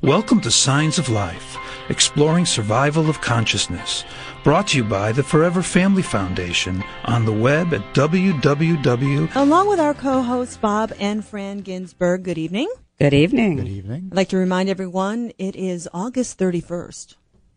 Welcome to Signs of Life, exploring survival of consciousness. Brought to you by the Forever Family Foundation on the web at www. Along with our co-hosts Bob and Phran Ginsberg, good evening. Good evening. Good evening. I'd like to remind everyone it is August 31st,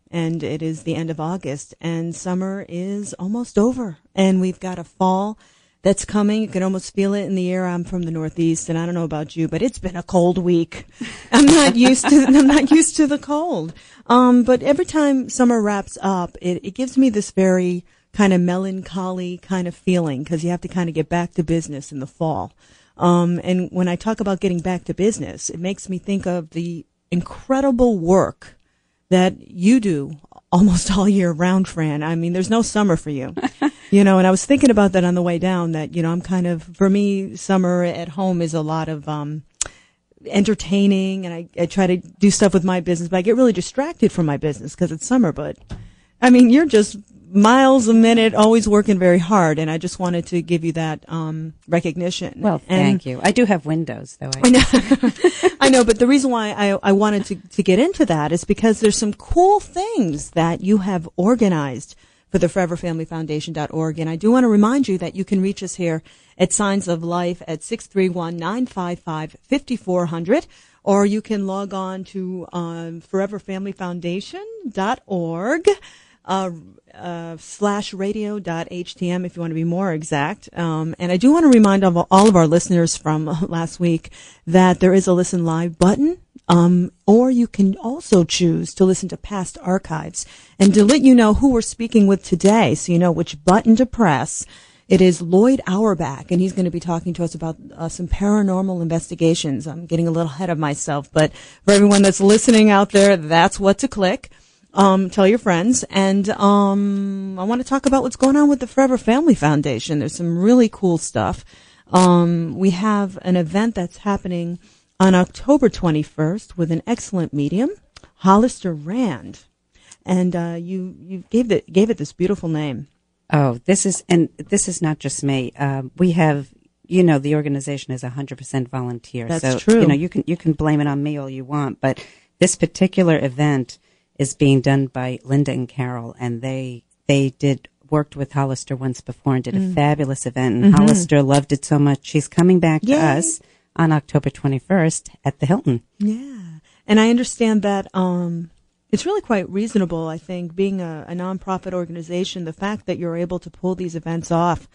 and it is the end of August, and summer is almost over, and we've got a fall that's coming. You can almost feel it in the air. I'm from the Northeast, and I don't know about you, but it's been a cold week. I'm not used to the cold. But every time summer wraps up, it gives me this very kind of melancholy kind of feeling, because you have to kind of get back to business in the fall. And when I talk about getting back to business, it makes me think of the incredible work that you do almost all year round, Phran. I mean, there's no summer for you. And I was thinking about that on the way down, that, I'm kind of, for me, summer at home is a lot of entertaining, and I try to do stuff with my business, but I get really distracted from my business because it's summer. But, I mean, you're just miles a minute, always working very hard, and I just wanted to give you that recognition. Well, thank you. I do have windows, though. I know. I know, but the reason why I wanted to get into that is because there's some cool things that you have organized for the foreverfamilyfoundation.org. And I do want to remind you that you can reach us here at Signs of Life at 631-955-5400, or you can log on to foreverfamilyfoundation.org /radio.htm if you want to be more exact. And I do want to remind all of our listeners from last week that there is a listen live button. Or you can also choose to listen to past archives. And to let you know who we're speaking with today, so you know which button to press, it is Loyd Auerbach, and he's going to be talking to us about some paranormal investigations. I'm getting a little ahead of myself, but for everyone that's listening out there, that's what to click. Tell your friends. And I want to talk about what's going on with the Forever Family Foundation. There's some really cool stuff. We have an event that's happening on October 21st with an excellent medium, Hollister Rand. And you gave it this beautiful name. Oh, this is not just me. We have, the organization is 100% volunteer. That's true. You can blame it on me all you want, but this particular event is being done by Linda and Carol, and they worked with Hollister once before and did a fabulous event, and Hollister loved it so much. She's coming back to us on October 21st at the Hilton. Yeah. And I understand that it's really quite reasonable, I think, being a nonprofit organization, the fact that you're able to pull these events off,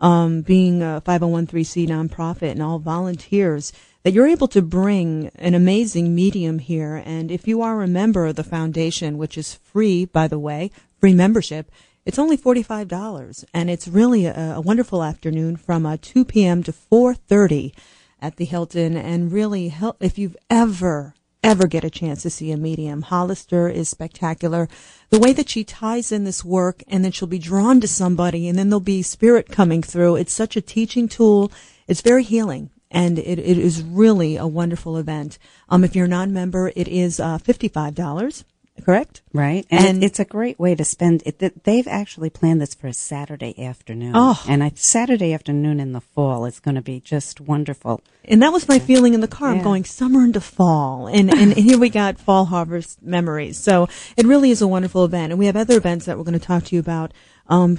being a 501(c) nonprofit and all volunteers, that you're able to bring an amazing medium here. And if you are a member of the foundation, which is free, by the way, free membership, it's only $45. And it's really a wonderful afternoon from 2 p.m. to 4:30 at the Hilton. And really, if you've ever get a chance to see a medium, Hollister is spectacular. The way that she ties in this work, and then she'll be drawn to somebody, and then there'll be spirit coming through. It's such a teaching tool. It's very healing, and it is really a wonderful event. If you're a non-member, it is $55. Correct? Right. And it's a great way to spend it. They've actually planned this for a Saturday afternoon. Oh. And Saturday afternoon in the fall is going to be just wonderful. And that was my feeling in the car. I'm going summer into fall. And here we got fall harvest memories. So it really is a wonderful event. And we have other events that we're going to talk to you about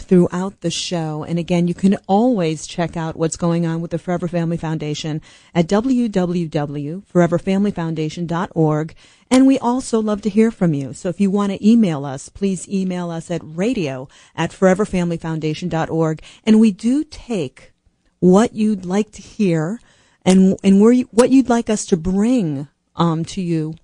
throughout the show. And again, you can always check out what's going on with the Forever Family Foundation at www.foreverfamilyfoundation.org. And we also love to hear from you. So if you want to email us, please email us at radio@foreverfamilyfoundation.org. And we do take what you'd like to hear and what you'd like us to bring to you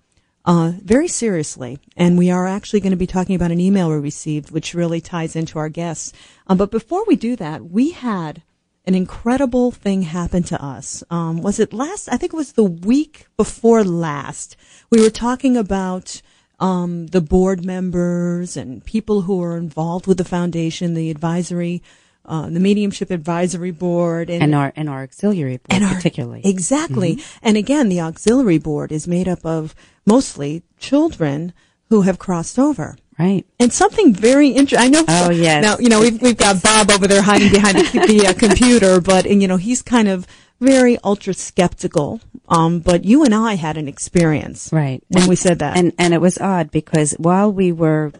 very seriously. And we are actually going to be talking about an email we received, which really ties into our guests. But before we do that, we had an incredible thing happen to us. Was it last? I think it was the week before last. We were talking about the board members and people who are involved with the foundation, the advisory, the mediumship advisory board, and our auxiliary board, particularly. Exactly. Mm-hmm. And again, the auxiliary board is made up of mostly children who have crossed over. Right. And something very interesting. I know. Oh, yes. Now, we've got Bob over there hiding behind the computer, but, he's kind of very ultra skeptical. But you and I had an experience. Right. When we said that. And it was odd because while we were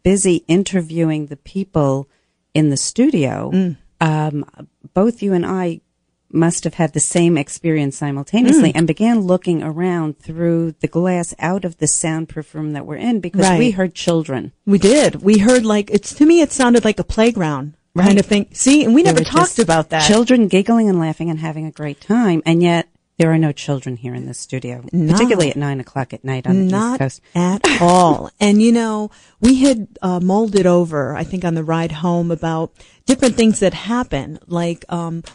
busy interviewing the people in the studio, both you and I must have had the same experience simultaneously and began looking around through the glass out of the soundproof room that we're in because we heard children. We did. We heard to me it sounded like a playground kind of thing. See, and we never talked about that. Children giggling and laughing and having a great time, and yet there are no children here in the studio, particularly at 9:00 at night on the East Coast. Not at all. And, we had molded over, I think, on the ride home about different things that happen, like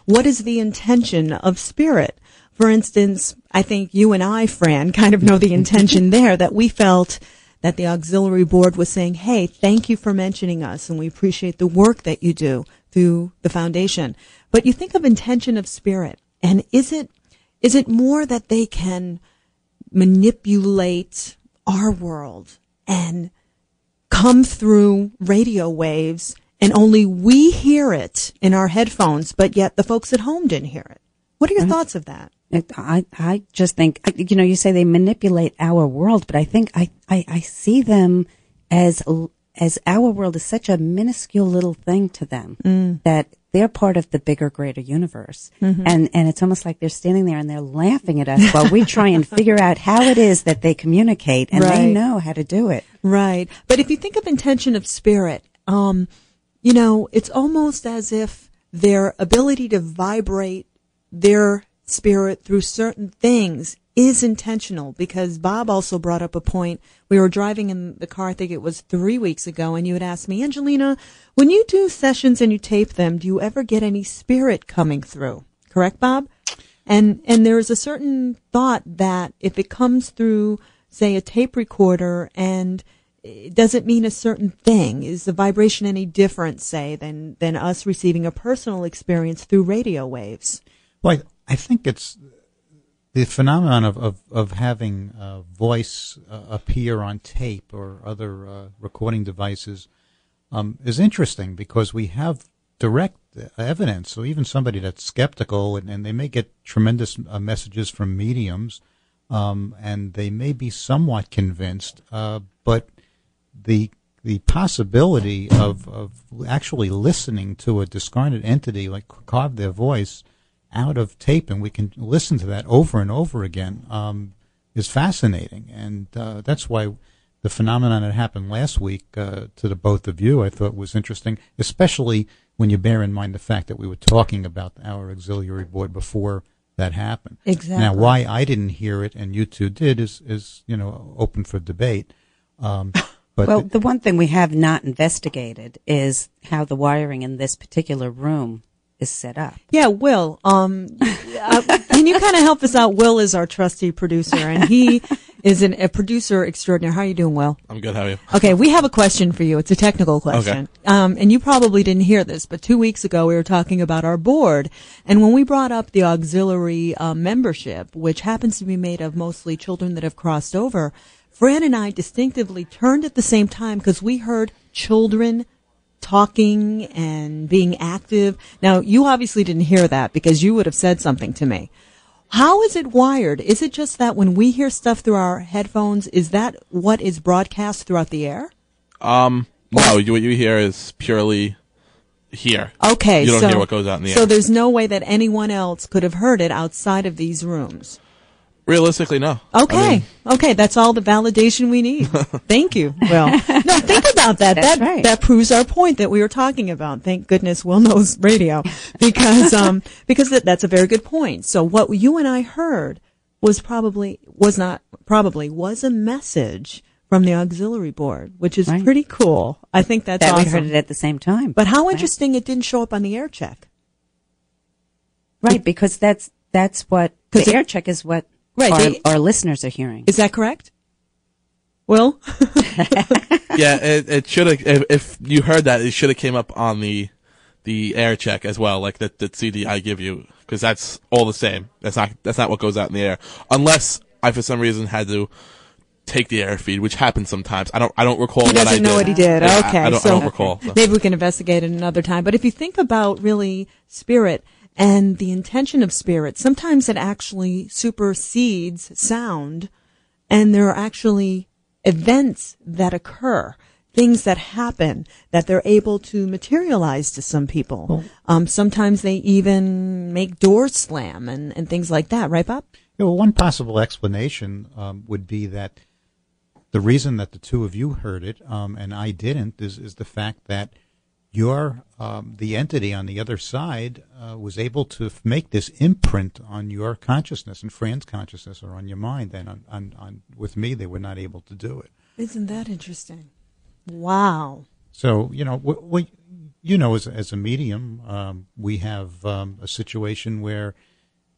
what is the intention of spirit? For instance, I think you and I, Phran, kind of know the intention there, that we felt that the auxiliary board was saying, hey, thank you for mentioning us, and we appreciate the work that you do through the foundation. But you think of intention of spirit, and is it more that they can manipulate our world and come through radio waves and only we hear it in our headphones, but yet the folks at home didn't hear it? What are your thoughts of that? I just think, you say they manipulate our world, but I think I see them as our world is such a minuscule little thing to them that they're part of the bigger, greater universe. And it's almost like they're standing there and they're laughing at us while we try and figure out how it is that they communicate, and they know how to do it. Right. But if you think of intention of spirit, it's almost as if their ability to vibrate their spirit through certain things is intentional, because Bob also brought up a point. We were driving in the car, I think it was 3 weeks ago, and you had asked me, Angelina, when you do sessions and you tape them, do you ever get any spirit coming through? Correct, Bob? And there is a certain thought that if it comes through, say, a tape recorder, and it doesn't mean a certain thing, is the vibration any different, say, than us receiving a personal experience through radio waves? Well, I think it's the phenomenon of having voice appear on tape or other recording devices is interesting, because we have direct evidence. So even somebody that's skeptical, and they may get tremendous messages from mediums, and they may be somewhat convinced, but the possibility of actually listening to a discarnate entity like carve their voice out of tape, and we can listen to that over and over again, is fascinating. And that's why the phenomenon that happened last week to the both of you, I thought was interesting, especially when you bear in mind the fact that we were talking about our auxiliary board before that happened. Exactly. Now, why I didn't hear it and you two did is open for debate. But the one thing we have not investigated is how the wiring in this particular room is set up. Yeah, Will. Can you kind of help us out? Will is our trusty producer, and he is a producer extraordinaire. How are you doing, Will? I'm good. How are you? Okay, we have a question for you. It's a technical question. Okay. And you probably didn't hear this, but 2 weeks ago we were talking about our board, and when we brought up the auxiliary membership, which happens to be made of mostly children that have crossed over, Phran and I distinctively turned at the same time because we heard children talking and being active. Now, you obviously didn't hear that because you would have said something to me. How is it wired? Is it just that when we hear stuff through our headphones, is that what is broadcast throughout the air? No, what you hear is purely here. Okay. You don't hear what goes out in the air. So there's no way that anyone else could have heard it outside of these rooms? Realistically, no. Okay. Okay, that's all the validation we need. Thank you. Well, no, think about that. That's right. That proves our point that we were talking about. Thank goodness Will knows radio, because that's a very good point. So what you and I heard was a message from the auxiliary board, which is pretty cool. I think that's awesome. We heard it at the same time. But how interesting it didn't show up on the air check. Right, because that's what the air check is what our listeners are hearing. Is that correct? Will? Yeah, it should have. If you heard that, it should have came up on the air check as well, like the CD I give you, because that's all the same. That's not what goes out in the air, unless I for some reason had to take the air feed, which happens sometimes. I don't recall what I did. He doesn't know what he did. Yeah, okay, I don't recall. So. Maybe we can investigate it another time. But if you think about really spirit and the intention of spirit, sometimes it actually supersedes sound, and there are actually events that occur, things that happen that they're able to materialize to some people. Sometimes they even make doors slam and things like that, right, Bob? Yeah, well, one possible explanation would be that the reason that the two of you heard it and I didn't is the fact that the entity on the other side was able to make this imprint on your consciousness and Fran's consciousness or on your mind. And with me, they were not able to do it. Isn't that interesting? Wow. So, as a medium, we have a situation where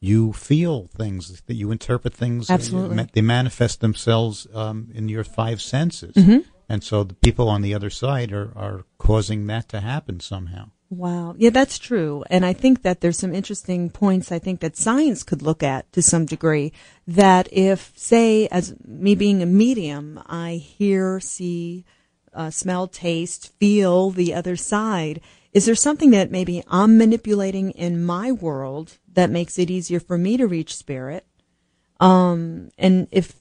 you feel things, that you interpret things. Absolutely. They manifest themselves in your five senses. Mm-hmm. And so the people on the other side are causing that to happen somehow. Wow. Yeah, that's true. And I think that there's some interesting points I think that science could look at to some degree, that if, say, as me being a medium, I hear, see, smell, taste, feel the other side, is there something that maybe I'm manipulating in my world that makes it easier for me to reach spirit? And if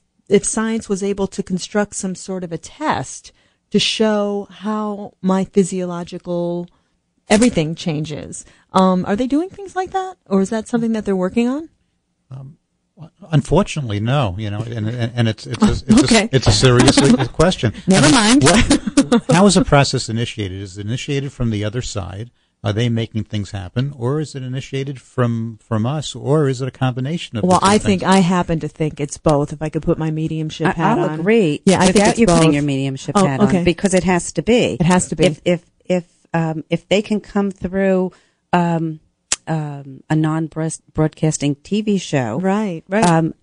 science was able to construct some sort of a test to show how my physiological everything changes, are they doing things like that, or is that something that they're working on? Unfortunately, no. And it's Okay. it's a serious question. Never mind. How is a process initiated? Is it initiated from the other side? Are they making things happen, or is it initiated from us, or is it a combination of? Well, I things? happen to think it's both. If I could put my mediumship hat on, I'll agree. Yeah, I think without it's you both. putting your mediumship hat on, because it has to be. It has to be. If they can come through a non-broadcasting TV show, right,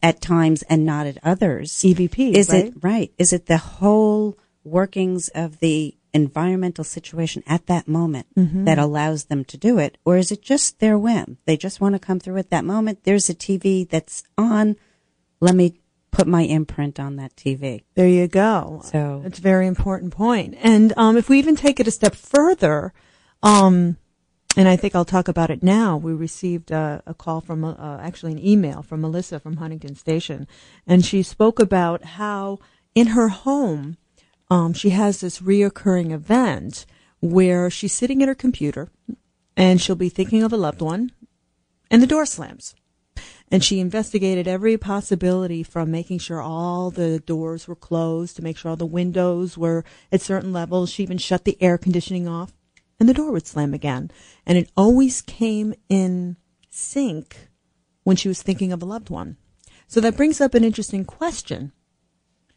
at times and not at others, EVPs, is right? it right? Is it the whole workings of the environmental situation at that moment that allows them to do it, or is it just their whim? They just want to come through at that moment. There's a TV that's on. Let me put my imprint on that TV. There you go. So it's a very important point. And if we even take it a step further, and I think I'll talk about it now. We received a call from, actually an email from Melissa from Huntington Station, and she spoke about how in her home she has this reoccurring event where she's sitting at her computer and she'll be thinking of a loved one and the door slams. And she investigated every possibility, from making sure all the doors were closed to make sure all the windows were at certain levels. She even shut the air conditioning off and the door would slam again. And it always came in sync when she was thinking of a loved one. So that brings up an interesting question,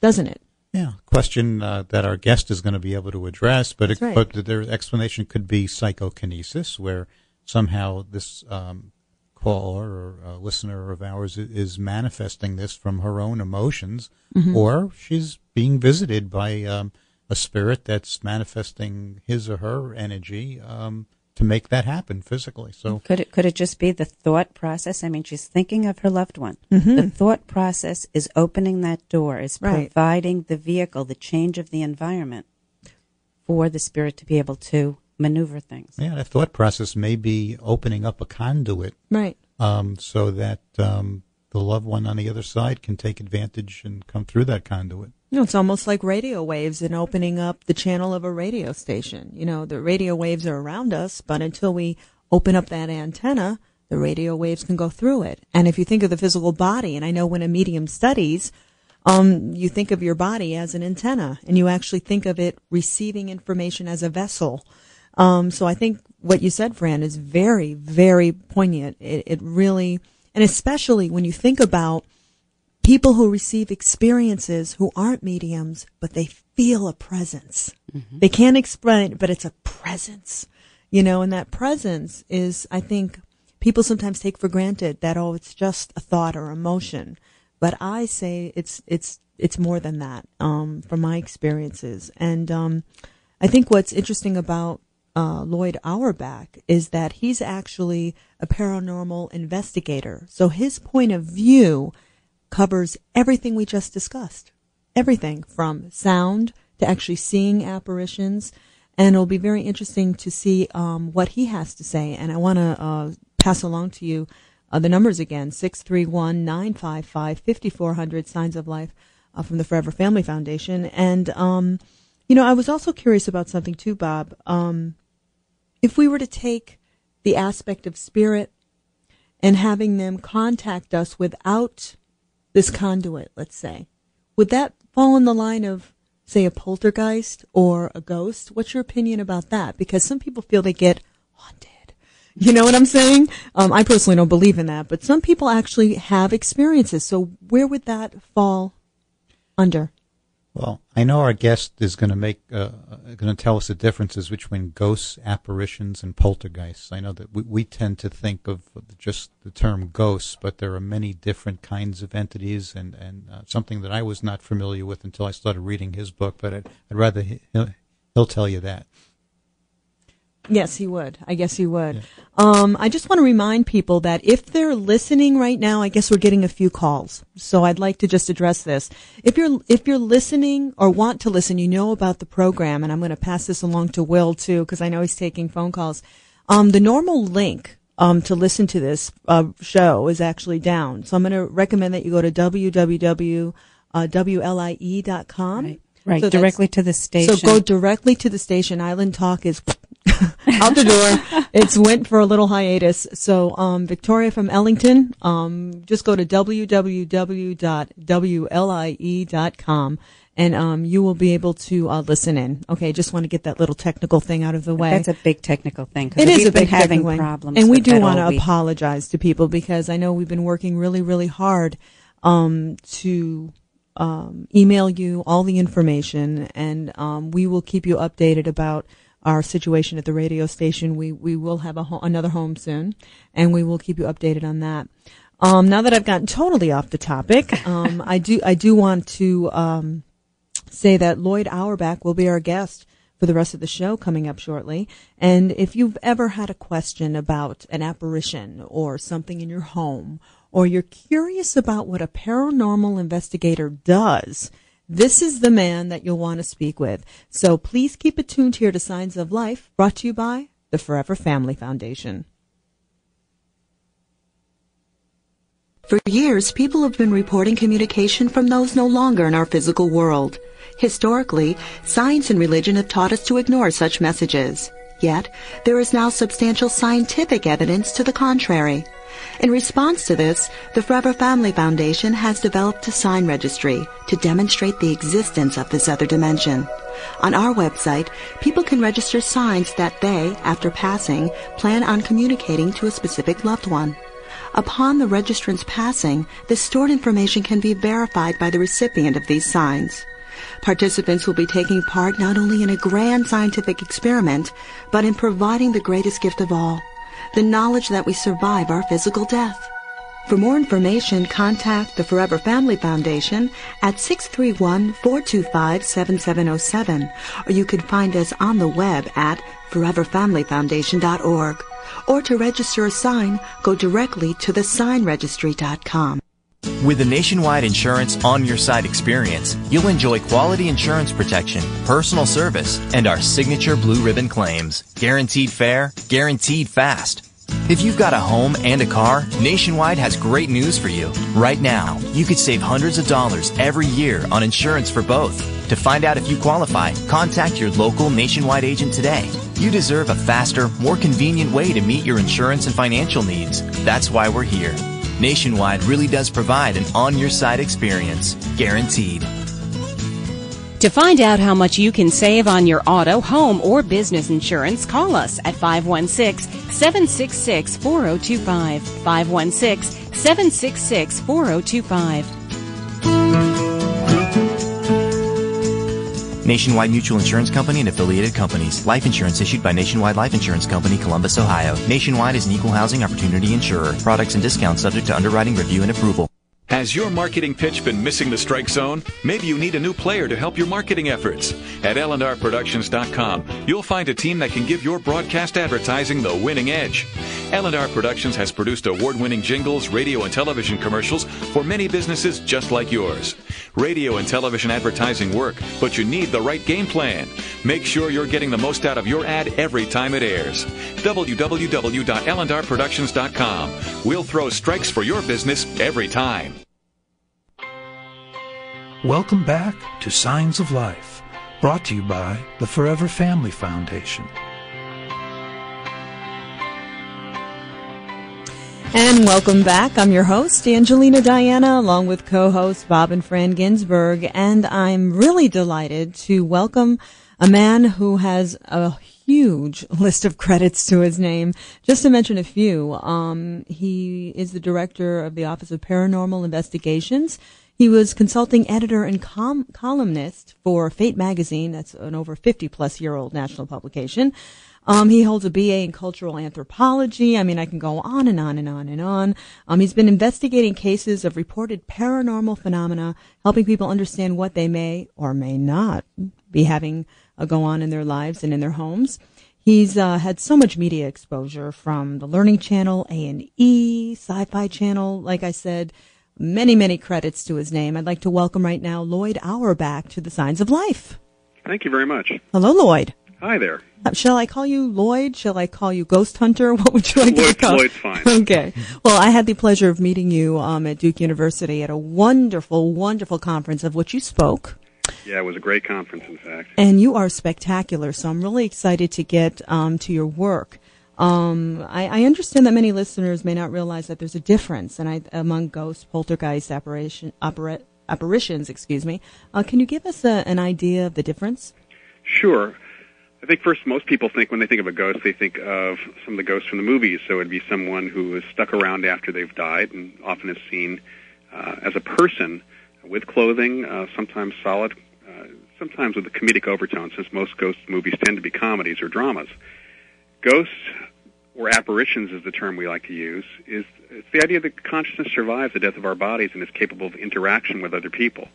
doesn't it? Yeah, question that our guest is going to be able to address, but their explanation could be psychokinesis, where somehow this caller or listener of ours is manifesting this from her own emotions, or she's being visited by a spirit that's manifesting his or her energy to make that happen physically. So could it just be the thought process? I mean, she's thinking of her loved one. The thought process is opening that door, is providing the vehicle, the change of the environment for the spirit to be able to maneuver things. Yeah, that thought process may be opening up a conduit, right? So that the loved one on the other side can take advantage and come through that conduit. It's almost like radio waves and opening up the channel of a radio station. The radio waves are around us, but until we open up that antenna, the radio waves can go through it. And if you think of the physical body, and I know when a medium studies, you think of your body as an antenna, and you actually think of it receiving information as a vessel. So I think what you said, Phran, is very, very poignant. It really, and especially when you think about people who receive experiences who aren't mediums, but they feel a presence. They can't explain it, but it's a presence, and that presence is, I think, people sometimes take for granted that, it's just a thought or emotion. But I say it's more than that, from my experiences. And I think what's interesting about Loyd Auerbach is that he's actually a paranormal investigator. So his point of view covers everything we just discussed. Everything from sound to actually seeing apparitions. And it'll be very interesting to see what he has to say. And I want to pass along to you the numbers again, 631-955-5400, Signs of Life from the Forever Family Foundation. And, I was also curious about something too, Bob. If we were to take the aspect of spirit and having them contact us without this conduit, let's say, would that fall in the line of, say, a poltergeist or a ghost? What's your opinion about that? Because some people feel they get haunted. You know what I'm saying? I personally don't believe in that, but some people actually have experiences. So where would that fall under? Well, I know our guest is going to tell us the differences between ghosts, apparitions, and poltergeists. I know that we tend to think of just the term ghosts, but there are many different kinds of entities, and something that I was not familiar with until I started reading his book. But I'd rather he'll tell you that. Yes, he would. I guess he would. Yeah. I just want to remind people that if they're listening right now, I guess we're getting a few calls. So I'd like to just address this. If you're listening or want to listen, you know about the program, and I'm going to pass this along to Will too, because I know he's taking phone calls. The normal link to listen to this show is actually down. So I'm going to recommend that you go to www.wlie.com. Right, so directly to the station. So go directly to the station. Island Talk is out the door. It's went for a little hiatus. So, Victoria from Ellington, just go to www.wlie.com and you will be able to listen in. Okay, just want to get that little technical thing out of the way. That's a big technical thing. It is a big having technical problems, and we do want to apologize to people because I know we've been working really, really hard to email you all the information, and we will keep you updated about our situation at the radio station. We will have another home soon, and we will keep you updated on that. Now that I've gotten totally off the topic, I do want to say that Loyd Auerbach will be our guest for the rest of the show coming up shortly. And if you've ever had a question about an apparition or something in your home, or you're curious about what a paranormal investigator does, this is the man that you'll want to speak with. So please keep it tuned here to Signs of Life, brought to you by the Forever Family Foundation. For years, people have been reporting communication from those no longer in our physical world. Historically, science and religion have taught us to ignore such messages. Yet, there is now substantial scientific evidence to the contrary. In response to this, the Forever Family Foundation has developed a sign registry to demonstrate the existence of this other dimension. On our website, people can register signs that they, after passing, plan on communicating to a specific loved one. Upon the registrant's passing, the stored information can be verified by the recipient of these signs. Participants will be taking part not only in a grand scientific experiment, but in providing the greatest gift of all, the knowledge that we survive our physical death. For more information, contact the Forever Family Foundation at 631-425-7707, or you can find us on the web at foreverfamilyfoundation.org. Or to register a sign, go directly to thesignregistry.com. With the Nationwide Insurance On Your Side experience, you'll enjoy quality insurance protection, personal service, and our signature blue ribbon claims. Guaranteed fair, guaranteed fast. If you've got a home and a car, Nationwide has great news for you. Right now, you could save hundreds of dollars every year on insurance for both. To find out if you qualify, contact your local Nationwide agent today. You deserve a faster, more convenient way to meet your insurance and financial needs. That's why we're here. Nationwide really does provide an on-your-side experience, guaranteed. To find out how much you can save on your auto, home, or business insurance, call us at 516-766-4025. 516-766-4025. Nationwide Mutual Insurance Company and affiliated companies. Life insurance issued by Nationwide Life Insurance Company, Columbus, Ohio. Nationwide is an equal housing opportunity insurer. Products and discounts subject to underwriting review and approval. Has your marketing pitch been missing the strike zone? Maybe you need a new player to help your marketing efforts. At L&RProductions.com, you'll find a team that can give your broadcast advertising the winning edge. L&R Productions has produced award-winning jingles, radio, and television commercials for many businesses just like yours. Radio and television advertising work, but you need the right game plan. Make sure you're getting the most out of your ad every time it airs. www.L&RProductions.com. We'll throw strikes for your business every time. Welcome back to Signs of Life, brought to you by the Forever Family Foundation. And welcome back. I'm your host, Angelina Diana, along with co-hosts Bob and Phran Ginsberg, and I'm really delighted to welcome a man who has a huge list of credits to his name. Just to mention a few, he is the director of the Office of Paranormal Investigations. He was consulting editor and columnist for Fate magazine. That's an over 50-plus-year-old national publication. He holds a BA in cultural anthropology. I mean, I can go on and on and on and on. He's been investigating cases of reported paranormal phenomena, helping people understand what they may or may not be having go on in their lives and in their homes. He's had so much media exposure from the Learning Channel, A&E, Sci-Fi Channel, like I said. Many, many credits to his name. I'd like to welcome right now Loyd Auerbach to the Signs of Life. Thank you very much. Hello, Loyd. Hi there. Shall I call you Loyd? Shall I call you Ghost Hunter? What would you like to call? Loyd's fine. Okay. Well, I had the pleasure of meeting you at Duke University at a wonderful, wonderful conference of which you spoke. Yeah, it was a great conference, in fact. And you are spectacular, so I'm really excited to get to your work. I understand that many listeners may not realize that there's a difference among ghosts, poltergeist, apparitions. Can you give us an idea of the difference? Sure. I think first, most people think when they think of a ghost, they think of some of the ghosts from the movies. So it'd be someone who is stuck around after they've died, and often is seen as a person with clothing, sometimes solid, sometimes with a comedic overtone, since most ghost movies tend to be comedies or dramas. Ghosts, or apparitions is the term we like to use, it's the idea that consciousness survives the death of our bodies and is capable of interaction with other people.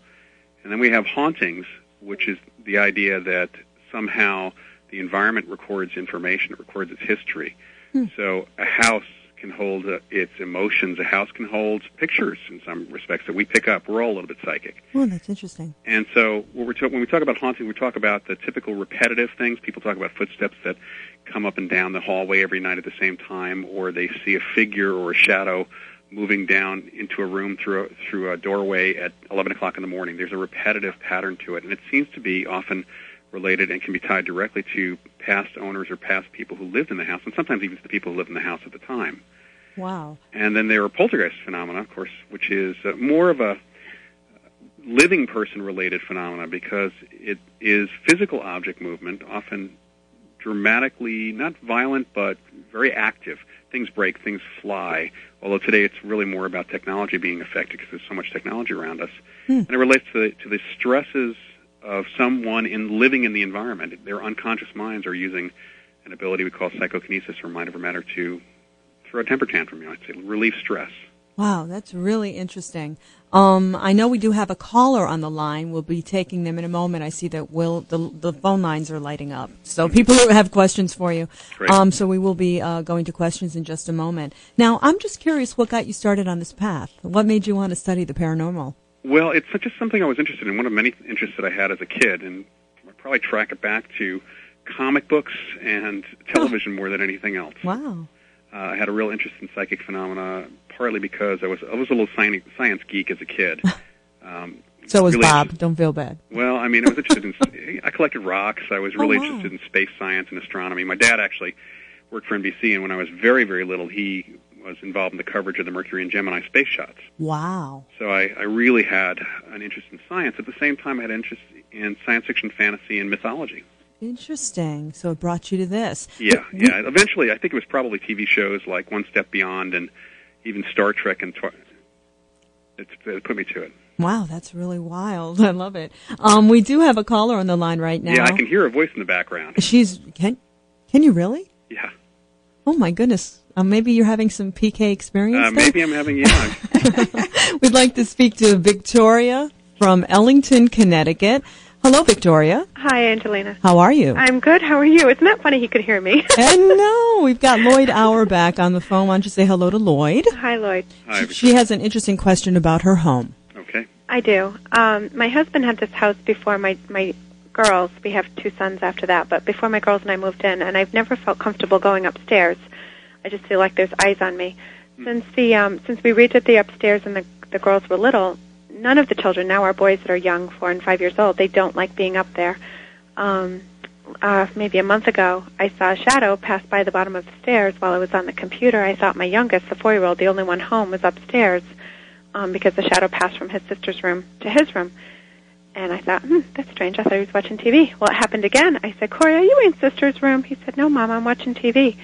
And then we have hauntings, which is the idea that somehow the environment records information, it records its history. So a house can hold its emotions, a house can hold pictures in some respects that we pick up. We're all a little bit psychic. Oh, that's interesting. And so when we talk about haunting, we talk about the typical repetitive things. People talk about footsteps that come up and down the hallway every night at the same time, or they see a figure or a shadow moving down into a room through a doorway at 11 o'clock in the morning. There's a repetitive pattern to it, and it seems to be often related and can be tied directly to past owners or past people who lived in the house, and sometimes even to the people who lived in the house at the time. Wow. And then there are poltergeist phenomena, of course, which is more of a living person-related phenomena because it is physical object movement, often dramatically, not violent, but very active. Things break, things fly, although today it's really more about technology being affected because there's so much technology around us. And it relates to the stresses of someone living in the environment. Their unconscious minds are using an ability we call psychokinesis, or mind over matter, to throw a temper tantrum, I'd say, relieve stress. Wow, that's really interesting. I know we do have a caller on the line. We'll be taking them in a moment. I see that the phone lines are lighting up. So people have questions for you. Great. So we will be going to questions in just a moment. Now, I'm just curious what got you started on this path. What made you want to study the paranormal? Well, it's just something I was interested in, one of many interests that I had as a kid, and I'd probably track it back to comic books and television more than anything else. Wow. I had a real interest in psychic phenomena, partly because I was a little science geek as a kid. So was Bob. Don't feel bad. Well, I mean, I was interested in. I collected rocks. I was really interested in space science and astronomy. My dad actually worked for NBC, and when I was very, very little, he was involved in the coverage of the Mercury and Gemini space shots. Wow. So I really had an interest in science. At the same time, I had an interest in science fiction, fantasy, and mythology. Interesting. So it brought you to this. Yeah. Eventually, I think it was probably TV shows like One Step Beyond and even Star Trek, and it put me to it. Wow, that's really wild. I love it. We do have a caller on the line right now. Yeah, I can hear a voice in the background. Can you really? Yeah. Oh my goodness. Maybe you're having some PK experience there? Maybe I'm having, yeah. We'd like to speak to Victoria from Ellington, Connecticut. Hello, Victoria. Hi, Angelina. How are you? I'm good. How are you? Isn't that funny he could hear me? And no, we've got Loyd Auerbach on the phone. Why don't you say hello to Loyd? Hi, Loyd. Hi, She has an interesting question about her home. Okay. I do. My husband had this house before my girls. We have 2 sons after that, but before my girls and I moved in, and I've never felt comfortable going upstairs. I just feel like there's eyes on me. Since we redid the upstairs and the girls were little, none of the children, now our boys that are young, 4 and 5 years old, they don't like being up there. Maybe a month ago, I saw a shadow pass by the bottom of the stairs while I was on the computer. I thought my youngest, the 4-year-old, the only one home, was upstairs because the shadow passed from his sister's room to his room. And I thought, that's strange. I thought he was watching TV. Well, it happened again. I said, Corey, are you in sister's room? He said, no, Mom, I'm watching TV.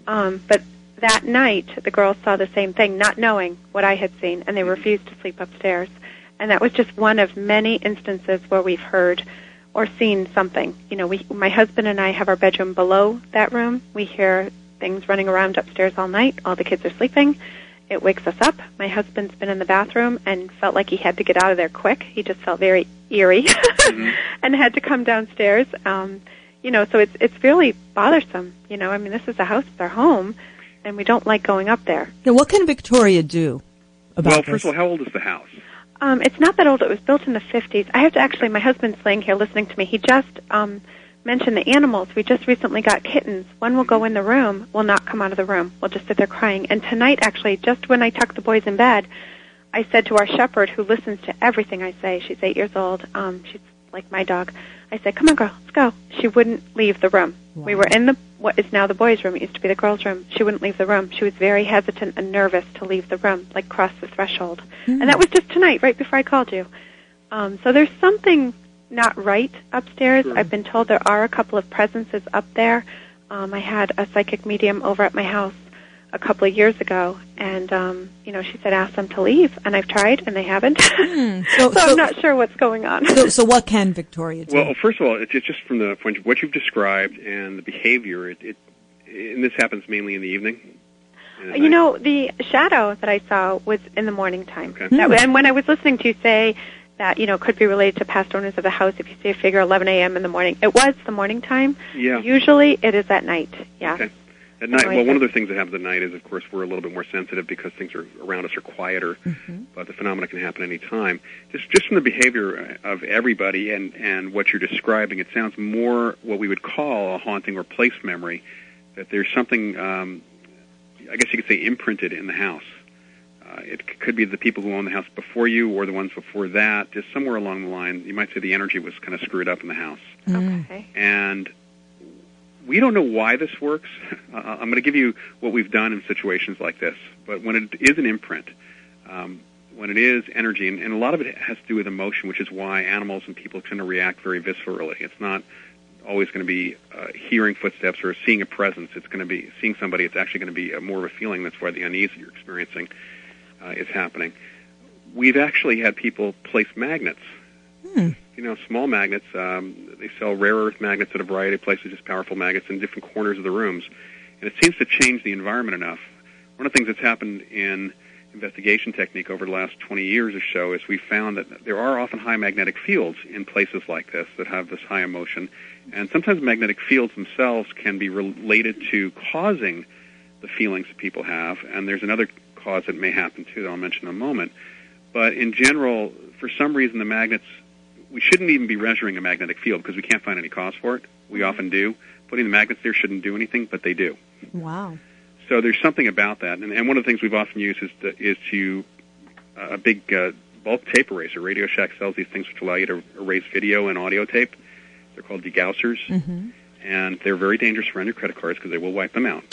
But that night, the girls saw the same thing, not knowing what I had seen, and they refused to sleep upstairs. And that was just one of many instances where we've heard or seen something. You know, my husband and I have our bedroom below that room. We hear things running around upstairs all night. All the kids are sleeping. It wakes us up. My husband's been in the bathroom and felt like he had to get out of there quick. He just felt very eerie and had to come downstairs. You know, so it's really bothersome. You know, I mean, this is a house, it's our home, and we don't like going up there. Now, what can Victoria do about this? Well, first of all, how old is the house? It's not that old. It was built in the 50s. I have to actually, my husband's laying here listening to me. He just mentioned the animals. We just recently got kittens. One will go in the room, will not come out of the room. We'll just sit there crying. And tonight, actually, just when I tucked the boys in bed, I said to our shepherd, who listens to everything I say, she's 8 years old, she's like my dog, I said, come on, girl, let's go. She wouldn't leave the room. Wow. We were in what is now the boys' room. It used to be the girls' room. She wouldn't leave the room. She was very hesitant and nervous to leave the room, like cross the threshold. And that was just tonight, right before I called you. So there's something not right upstairs. Sure. I've been told there are a couple of presences up there. I had a psychic medium over at my house a couple of years ago, and you know, she said ask them to leave, and I've tried, and they haven't. So I'm not sure what's going on. So what can Victoria do? Well, first of all, it's just from the point of what you've described and the behavior. And this happens mainly in the evening. You know, the shadow that I saw was in the morning time. Okay. And when I was listening to you say that, you know, could be related to past owners of the house if you see a figure 11 a.m. in the morning, it was the morning time. Yeah. Usually it is at night. Yeah. Okay. At night, well, one of the things that happens at night is, of course, we're a little bit more sensitive because things around us are quieter, but the phenomena can happen any time. Just from the behavior of everybody and what you're describing, it sounds more what we would call a haunting or place memory, that there's something, I guess you could say, imprinted in the house. It could be the people who own the house before you or the ones before that. Just somewhere along the line, you might say the energy was kind of screwed up in the house. Okay. And we don't know why this works. I'm going to give you what we've done in situations like this. But when it is an imprint, when it is energy, and a lot of it has to do with emotion, which is why animals and people tend to react very viscerally. It's not always going to be hearing footsteps or seeing a presence. It's going to be seeing somebody. It's actually going to be more of a feeling. That's why the unease you're experiencing is happening. We've actually had people place magnets. You know, small magnets. They sell rare earth magnets at a variety of places, just powerful magnets in different corners of the rooms. And it seems to change the environment enough. One of the things that's happened in investigation technique over the last 20 years or so is we found that there are often high magnetic fields in places like this that have this high emotion. And sometimes magnetic fields themselves can be related to causing the feelings that people have. And there's another cause that may happen, too, that I'll mention in a moment. But in general, for some reason, the magnets, we shouldn't even be measuring a magnetic field because we can't find any cause for it. We often do. Putting the magnets there shouldn't do anything, but they do. Wow. So there's something about that. And one of the things we've often used is to a big bulk tape eraser. Radio Shack sells these things which allow you to erase video and audio tape. They're called degaussers. And they're very dangerous around your credit cards because they will wipe them out.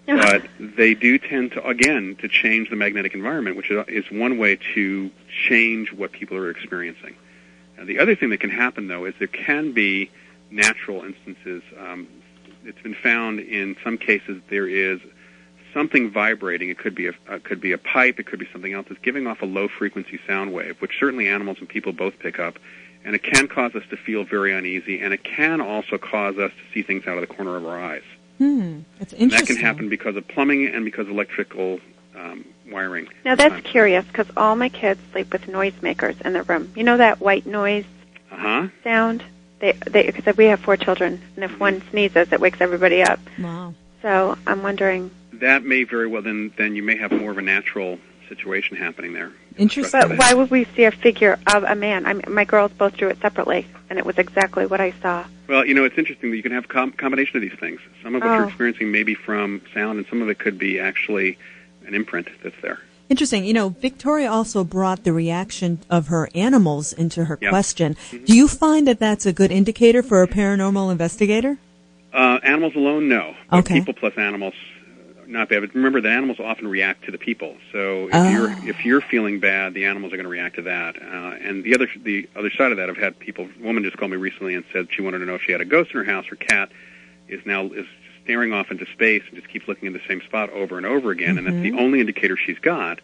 But they do tend to, again, to change the magnetic environment, which is one way to change what people are experiencing. And the other thing that can happen, though, is there can be natural instances. It's been found in some cases there is something vibrating. It could be a pipe. It could be something else. It's giving off a low-frequency sound wave, which certainly animals and people both pick up. And it can cause us to feel very uneasy, and it can also cause us to see things out of the corner of our eyes. That's interesting. And that can happen because of plumbing and because of electrical wiring. Now that's curious because all my kids sleep with noisemakers in their room. You know that white noise sound? Because we have 4 children, and if one sneezes, it wakes everybody up. Wow. So I'm wondering. That may very well, then you may have more of a natural situation happening there. Interesting. But why would we see a figure of a man? My girls both drew it separately, and it was exactly what I saw. Well, it's interesting that you can have a combination of these things. Some of what you're experiencing may be from sound, and some of it could be actually an imprint that's there. Interesting. Victoria also brought the reaction of her animals into her question. Mm-hmm. Do you find that that's a good indicator for a paranormal investigator? Animals alone, no. But okay. People plus animals, not bad. But remember, the animals often react to the people. So if you're feeling bad, the animals are going to react to that. And the other side of that, I've had people. A woman just called me recently and said she wanted to know if she had a ghost in her house. Her cat is staring off into space and just keeps looking in the same spot over and over again, and that's the only indicator she's got.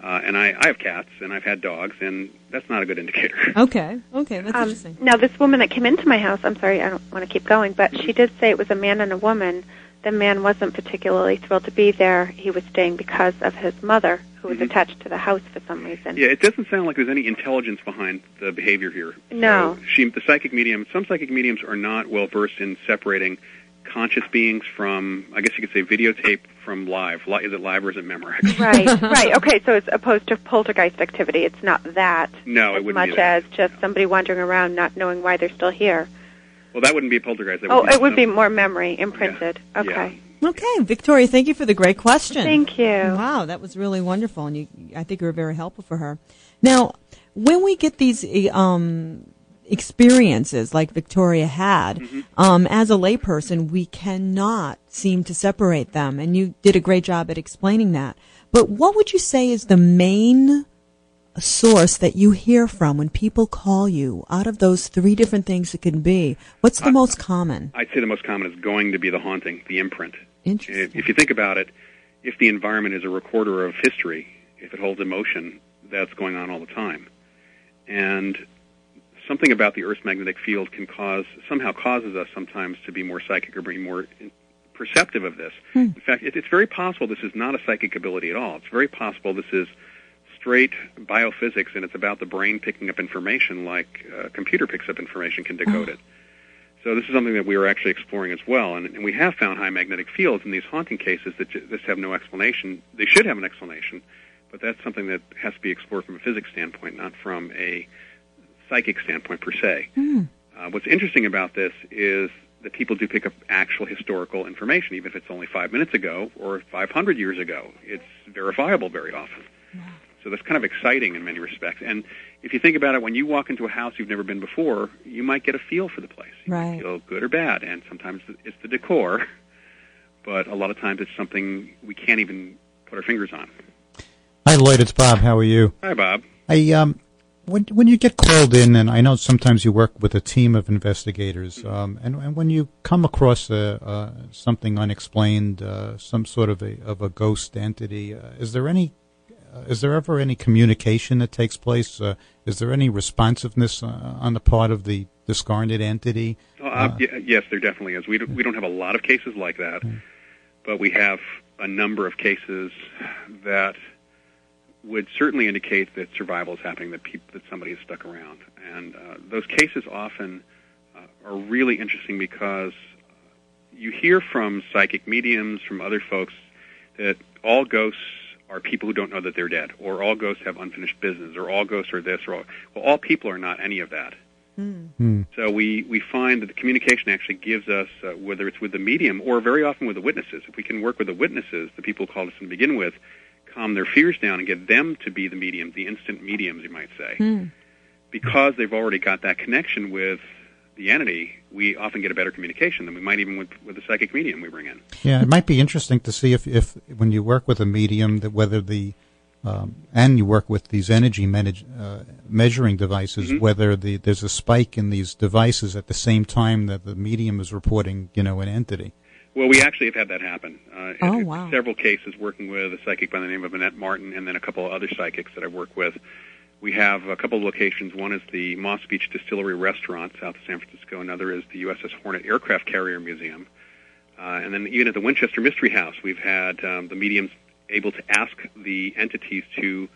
And I have cats, and I've had dogs, and that's not a good indicator. Okay, that's interesting. Now, this woman that came into my house, I'm sorry, I don't want to keep going, but she did say it was a man and a woman. The man wasn't particularly thrilled to be there. He was staying because of his mother, who was attached to the house for some reason. Yeah, it doesn't sound like there's any intelligence behind the behavior here. No. So some psychic mediums are not well-versed in separating conscious beings from, I guess you could say, videotape from live. Is it live or is it Memorex? Right. Okay, so it's opposed to poltergeist activity. It's not that. No, it wouldn't be that. As much as just somebody wandering around not knowing why they're still here. Well, that wouldn't be a poltergeist. It would be more memory imprinted. Yeah. Okay. Yeah. Okay, Victoria, thank you for the great question. Thank you. Wow, that was really wonderful, and I think you were very helpful for her. Now, when we get these experiences like Victoria had, as a layperson, we cannot seem to separate them, and you did a great job at explaining that. But what would you say is the main source that you hear from when people call you out of those 3 different things it can be? What's the most common? I'd say the most common is going to be the haunting, the imprint. Interesting. If you think about it, if the environment is a recorder of history, if it holds emotion, that's going on all the time. And something about the Earth's magnetic field somehow causes us sometimes to be more psychic or be more perceptive of this. In fact, it's very possible this is not a psychic ability at all. It's very possible this is straight biophysics, and it's about the brain picking up information like a computer picks up information, can decode it. So this is something that we are actually exploring as well, and we have found high magnetic fields in these haunting cases that just have no explanation. They should have an explanation, but that's something that has to be explored from a physics standpoint, not from a psychic standpoint per se. What's interesting about this is that people do pick up actual historical information, even if it's only 5 minutes ago or 500 years ago. It's verifiable very often. So that's kind of exciting in many respects. And if you think about it, when you walk into a house you've never been before, you might get a feel for the place. You might feel good or bad, and sometimes it's the decor, but a lot of times it's something we can't even put our fingers on. Hi, Loyd. It's Bob. How are you? Hi, Bob. When you get called in, and I know sometimes you work with a team of investigators, and when you come across something unexplained, some sort of a ghost entity, is there ever any communication that takes place? Is there any responsiveness on the part of the discarnate entity? Yes, there definitely is. We don't have a lot of cases like that, but we have a number of cases that would certainly indicate that survival is happening, that somebody is stuck around. And those cases often are really interesting because you hear from psychic mediums, from other folks, that all ghosts are people who don't know that they're dead, or all ghosts have unfinished business, or all ghosts are this, or all people are not any of that. So we find that the communication actually gives us, whether it's with the medium or very often with the witnesses, if we can work with the witnesses, the people who called us to begin with, calm their fears down and get them to be the mediums, the instant mediums, you might say. Because they've already got that connection with the entity, we often get a better communication than we might even with the psychic medium we bring in. Yeah, it might be interesting to see if when you work with a medium, that whether and you work with these energy measuring devices, whether there's a spike in these devices at the same time that the medium is reporting, an entity. Well, we actually have had that happen. Wow. Several cases working with a psychic by the name of Annette Martin and then a couple of other psychics that I've worked with. We have a couple of locations. One is the Moss Beach Distillery Restaurant south of San Francisco. Another is the USS Hornet Aircraft Carrier Museum. And then even at the Winchester Mystery House, we've had the mediums able to ask the entities to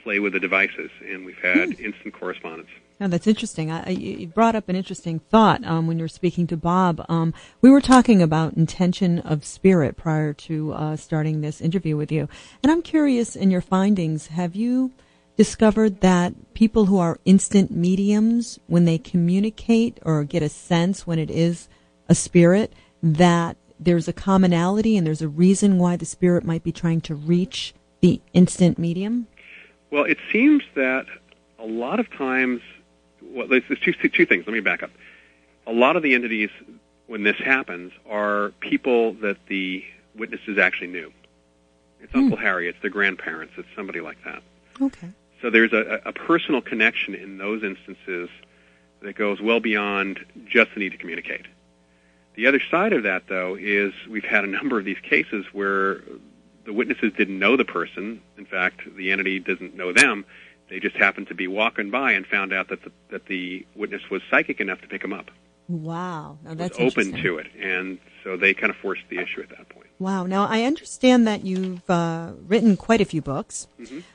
play with the devices, and we've had instant correspondence. Oh, that's interesting. You brought up an interesting thought when you were speaking to Bob. We were talking about intention of spirit prior to starting this interview with you. And I'm curious, in your findings, have you discovered that people who are instant mediums, when they communicate or get a sense when it is a spirit, that there's a commonality and there's a reason why the spirit might be trying to reach the instant medium? Well, it seems that a lot of times, well, there's two things. Let me back up. A lot of the entities, when this happens, are people that the witnesses actually knew. It's Uncle Harry, it's their grandparents, it's somebody like that. Okay. So there's a personal connection in those instances that goes well beyond just the need to communicate. The other side of that, though, is we've had a number of these cases where the witnesses didn't know the person. In fact, the entity doesn't know them. They just happened to be walking by and found out that the witness was psychic enough to pick them up. Wow. Now that's open to it, and so they kind of forced the issue at that point. Wow. Now, I understand that you've written quite a few books,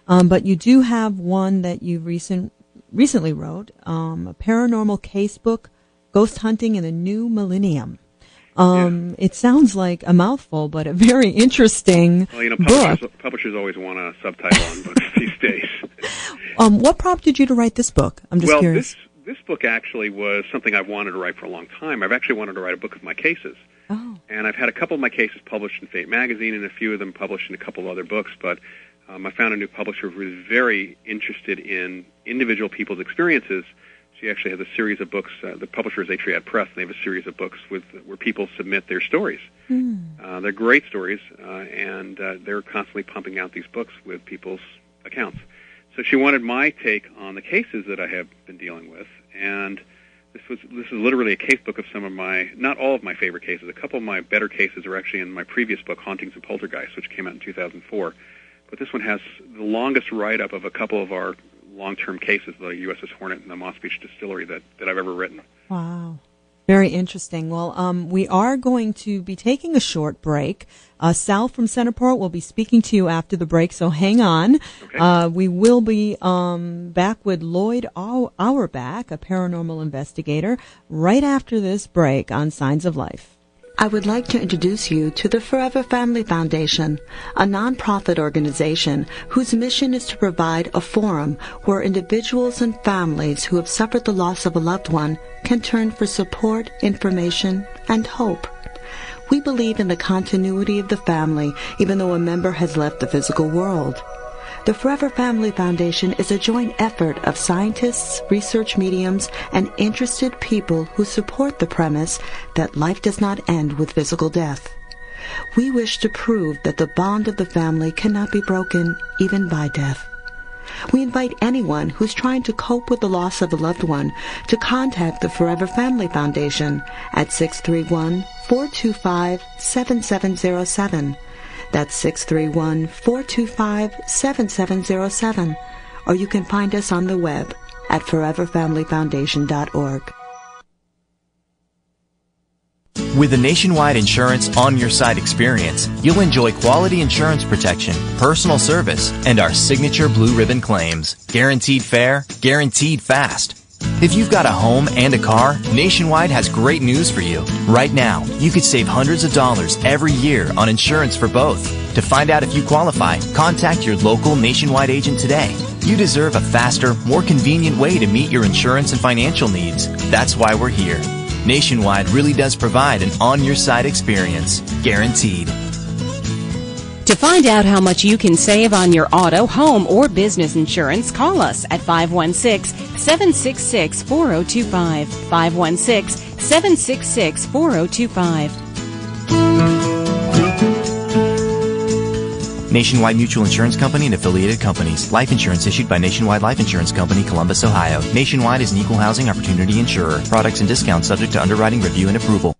but you do have one that you recently wrote, a paranormal casebook, Ghost Hunting in the New Millennium. It sounds like a mouthful, but a very interesting book. Publishers always want a subtitle on books these days. What prompted you to write this book? I'm just curious. This book actually was something I've wanted to write for a long time. I've actually wanted to write a book of my cases. Oh. And I've had a couple of my cases published in Fate magazine and a few of them published in a couple of other books, but I found a new publisher who was very interested in individual people's experiences. She actually has a series of books. The publisher is Atriad Press, and they have a series of books where people submit their stories. They're great stories, and they're constantly pumping out these books with people's accounts. So she wanted my take on the cases that I have been dealing with, and this is literally a case book of some of my, not all of my favorite cases. A couple of my better cases are actually in my previous book, Hauntings and Poltergeists, which came out in 2004. But this one has the longest write-up of a couple of our long-term cases, the USS Hornet and the Moss Beach Distillery, that I've ever written. Wow. Very interesting. Well, we are going to be taking a short break. Sal from Centerport will be speaking to you after the break, so hang on. Okay. We will be back with Loyd Auerbach, a paranormal investigator, right after this break on Signs of Life. I would like to introduce you to the Forever Family Foundation, a nonprofit organization whose mission is to provide a forum where individuals and families who have suffered the loss of a loved one can turn for support, information, and hope. We believe in the continuity of the family, even though a member has left the physical world. The Forever Family Foundation is a joint effort of scientists, research mediums, and interested people who support the premise that life does not end with physical death. We wish to prove that the bond of the family cannot be broken even by death. We invite anyone who's trying to cope with the loss of a loved one to contact the Forever Family Foundation at 631-425-7707. That's 631-425-7707. Or you can find us on the web at foreverfamilyfoundation.org. With the Nationwide Insurance on-your-site experience, you'll enjoy quality insurance protection, personal service, and our signature blue ribbon claims. Guaranteed fair, guaranteed fast. If you've got a home and a car, Nationwide has great news for you. Right now, you could save hundreds of dollars every year on insurance for both. To find out if you qualify, contact your local Nationwide agent today. You deserve a faster, more convenient way to meet your insurance and financial needs. That's why we're here. Nationwide really does provide an on-your-site experience. Guaranteed. To find out how much you can save on your auto, home, or business insurance, call us at 516-766-4025. 516-766-4025. Nationwide Mutual Insurance Company and affiliated companies. Life insurance issued by Nationwide Life Insurance Company, Columbus, Ohio. Nationwide is an equal housing opportunity insurer. Products and discounts subject to underwriting review and approval.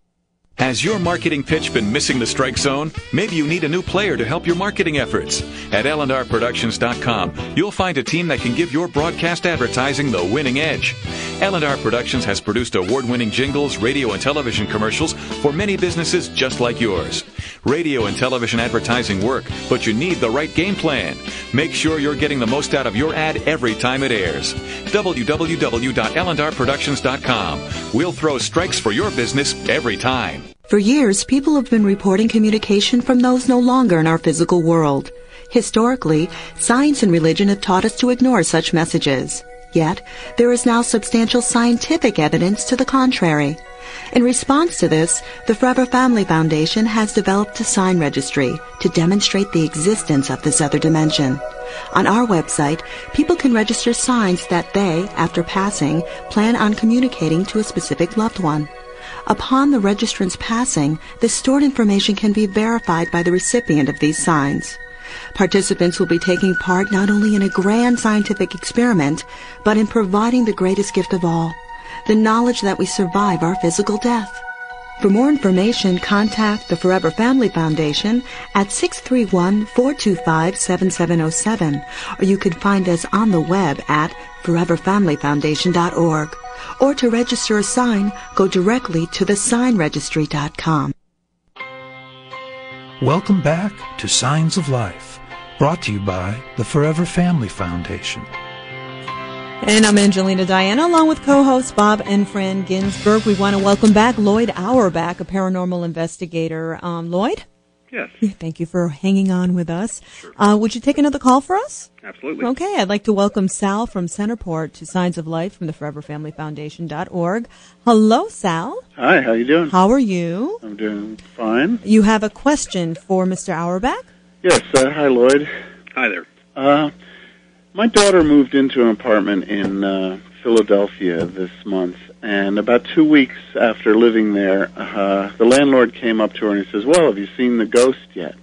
Has your marketing pitch been missing the strike zone? Maybe you need a new player to help your marketing efforts. At LRProductions.com, you'll find a team that can give your broadcast advertising the winning edge. L&R Productions has produced award-winning jingles, radio and television commercials for many businesses just like yours. Radio and television advertising work, but you need the right game plan. Make sure you're getting the most out of your ad every time it airs. www.LRProductions.com. We'll throw strikes for your business every time. For years, people have been reporting communication from those no longer in our physical world. Historically, science and religion have taught us to ignore such messages. Yet, there is now substantial scientific evidence to the contrary. In response to this, the Forever Family Foundation has developed a sign registry to demonstrate the existence of this other dimension. On our website, people can register signs that they, after passing, plan on communicating to a specific loved one. Upon the registrant's passing, the stored information can be verified by the recipient of these signs. Participants will be taking part not only in a grand scientific experiment, but in providing the greatest gift of all, the knowledge that we survive our physical death. For more information, contact the Forever Family Foundation at 631-425-7707, or you can find us on the web at foreverfamilyfoundation.org. Or to register a sign, go directly to thesignregistry.com. Welcome back to Signs of Life, brought to you by the Forever Family Foundation. And I'm Angelina Diana, along with co-hosts Bob and Phran Ginsberg. We want to welcome back Loyd Auerbach, a paranormal investigator. Loyd? Yes. Thank you for hanging on with us. Sure. Would you take another call for us? Absolutely. Okay, I'd like to welcome Sal from Centerport to Signs of Life from the ForeverFamilyFoundation.org. Hello, Sal. Hi, how you doing? How are you? I'm doing fine. You have a question for Mr. Auerbach? Yes, hi, Loyd. Hi there. My daughter moved into an apartment in Philadelphia this month, and about 2 weeks after living there, the landlord came up to her and he says, "Well, have you seen the ghost yet?"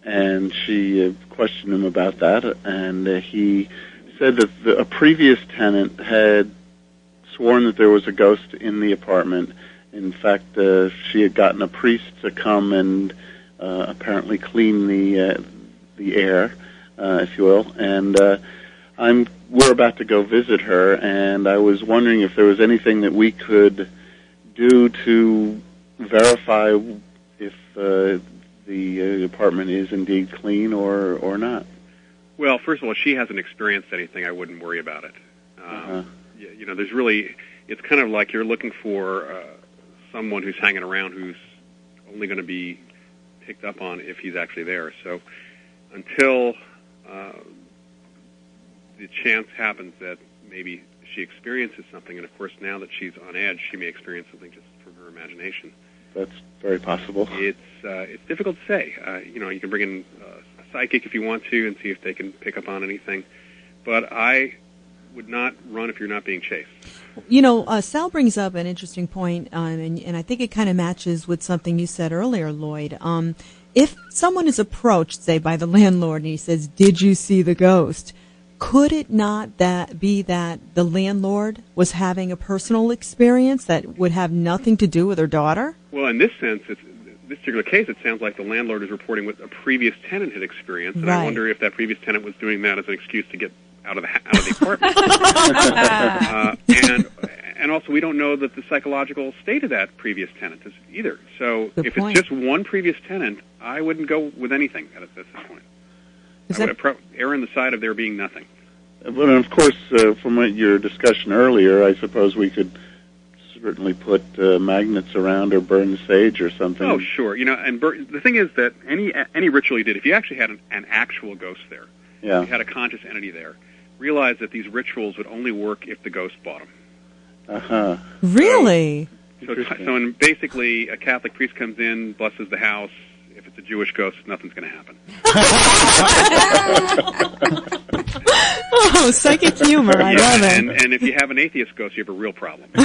And she questioned him about that, and he said that a previous tenant had sworn that there was a ghost in the apartment. In fact, she had gotten a priest to come and apparently clean the air, if you will, and we're about to go visit her, and I was wondering if there was anything that we could do to verify if the apartment is indeed clean or not. Well, first of all, she hasn't experienced anything. I wouldn't worry about it. You know, there's really, it's kind of like you're looking for someone who's hanging around who's only going to be picked up on if he's actually there. So until the chance happens that maybe she experiences something, and of course now that she's on edge, she may experience something just from her imagination. That's very possible. It's difficult to say. You know, you can bring in a psychic if you want to and see if they can pick up on anything, but I would not run if you're not being chased. You know, Sal brings up an interesting point, and I think it kind of matches with something you said earlier, Loyd. If someone is approached, say, by the landlord, and he says, "Did you see the ghost?" Could it not be that the landlord was having a personal experience that would have nothing to do with her daughter? Well, in this sense, this particular case, it sounds like the landlord is reporting what a previous tenant had experienced, and right. I wonder if that previous tenant was doing that as an excuse to get out of the apartment. And also, we don't know that the psychological state of that previous tenant is either. So Good if point. it's just one previous tenant, I wouldn't go with anything at this point. I would err on the side of there being nothing. But of course, from your discussion earlier, I suppose we could certainly put magnets around or burn sage or something. Oh, sure. You know, and the thing is that any ritual you did, if you actually had an actual ghost there, yeah. if you had a conscious entity there, realize that these rituals would only work if the ghost bought them. Uh-huh. Really? So when basically a Catholic priest comes in, blesses the house, if it's a Jewish ghost, nothing's going to happen. Oh, psychic humor. I love it. And if you have an atheist ghost, you have a real problem. So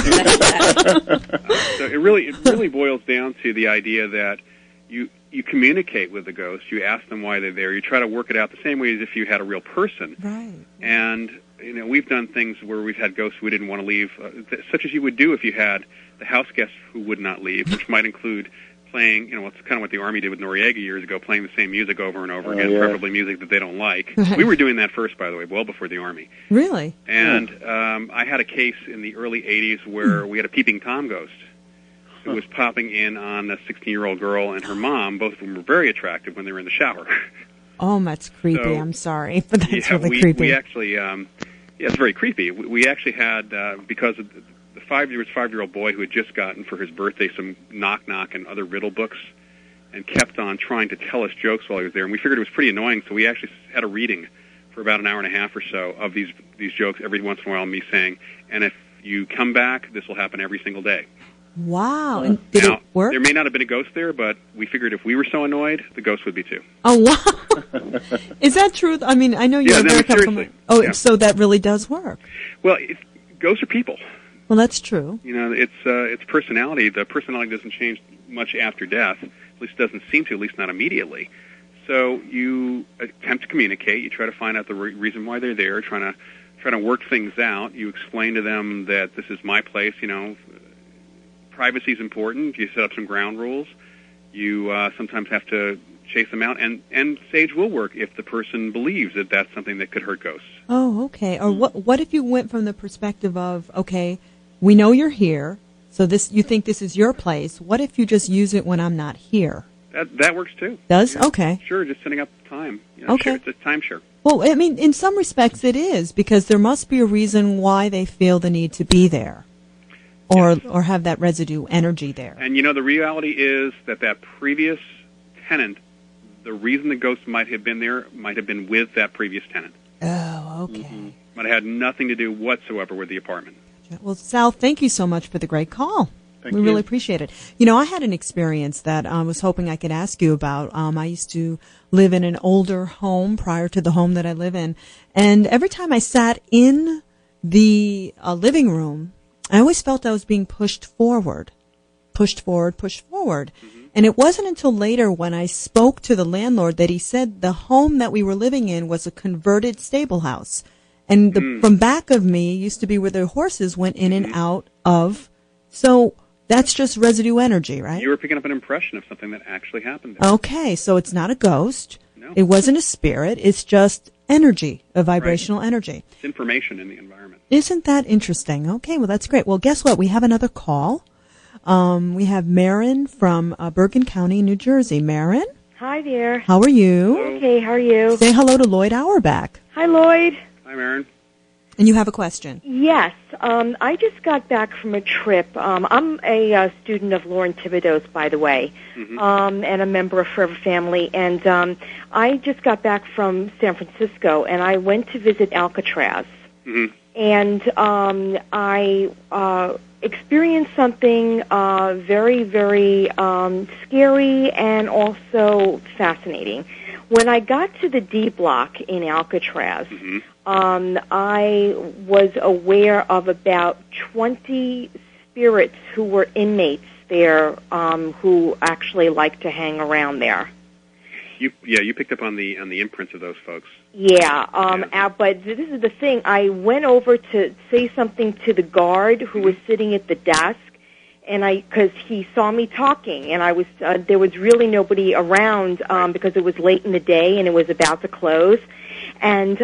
it really boils down to the idea that you communicate with the ghost, you ask them why they're there, you try to work it out the same way as if you had a real person. Right. And we've done things where we've had ghosts who didn't want to leave, such as you would do if you had the house guests who would not leave, which might include playing, it's kind of what the Army did with Noriega years ago, playing the same music over and over again, preferably music that they don't like. We were doing that first, by the way, well before the Army. Really? And I had a case in the early 80s where we had a peeping Tom ghost who was popping in on a 16-year-old girl and her mom. Both of them were very attractive when they were in the shower. Oh, that's creepy. So, I'm sorry, but that's really creepy. We actually, it's very creepy. We actually had, because of the 5-year-old boy who had just gotten for his birthday some knock-knock and other riddle books and kept on trying to tell us jokes while he was there. And we figured it was pretty annoying, so we actually had a reading for about an hour and a half or so of these jokes every once in a while, me saying, and if you come back, this will happen every single day. Wow. And did it work? There may not have been a ghost there, but we figured if we were so annoyed, the ghost would be too. Oh, wow. Is that true? I mean, I know you're very comfortable. Oh, so that really does work. Well, ghosts are people. Well, that's true. It's personality. The personality doesn't change much after death. At least it doesn't seem to, at least not immediately. So you attempt to communicate. You try to find out the reason why they're there, trying to work things out. You explain to them that this is my place, privacy is important. You set up some ground rules. You sometimes have to chase them out, and sage will work if the person believes that that's something that could hurt ghosts. Oh, okay. Or what if you went from the perspective of, okay, we know you're here, so you think this is your place. What if you just use it when I'm not here? That works too. Does? Okay. Sure, just setting up time. Okay. It's a timeshare. Well, I mean, in some respects it is, because there must be a reason why they feel the need to be there. Or have that residue energy there. And the reality is that previous tenant, the reason the ghost might have been there might have been with that previous tenant. Oh, okay. Mm-hmm. Might have had nothing to do whatsoever with the apartment. Well, Sal, thank you so much for the great call. Thank we you. really appreciate it. I had an experience that I was hoping I could ask you about. I used to live in an older home prior to the home that I live in, and every time I sat in the living room, I always felt I was being pushed forward. Mm-hmm. And it wasn't until later when I spoke to the landlord that he said the home that we were living in was a converted stable house. And from back of me used to be where the horses went in and out of. So that's just residue energy, right? You were picking up an impression of something that actually happened there. Okay, so it's not a ghost. No. It wasn't a spirit. It's just energy, a vibrational energy. It's information in the environment. Isn't that interesting? Okay, well, that's great. Well, guess what? We have another call. We have Marin from Bergen County, New Jersey. Marin? Hi there. How are you? Hello. Okay, how are you? Say hello to Loyd Auerbach. Hi, Lloyd. Hi, Marin. And you have a question? Yes. I just got back from a trip. I'm a student of Lauren Thibodeau's, by the way, and a member of Forever Family. And I just got back from San Francisco, and I went to visit Alcatraz. Mm-hmm. And I experienced something very, very scary and also fascinating. When I got to the D block in Alcatraz, I was aware of about 20 spirits who were inmates there who actually like to hang around there. You picked up on the imprints of those folks. Yeah, but this is the thing. I went over to say something to the guard who was sitting at the desk, and because he saw me talking, and I was there was really nobody around because it was late in the day and it was about to close, and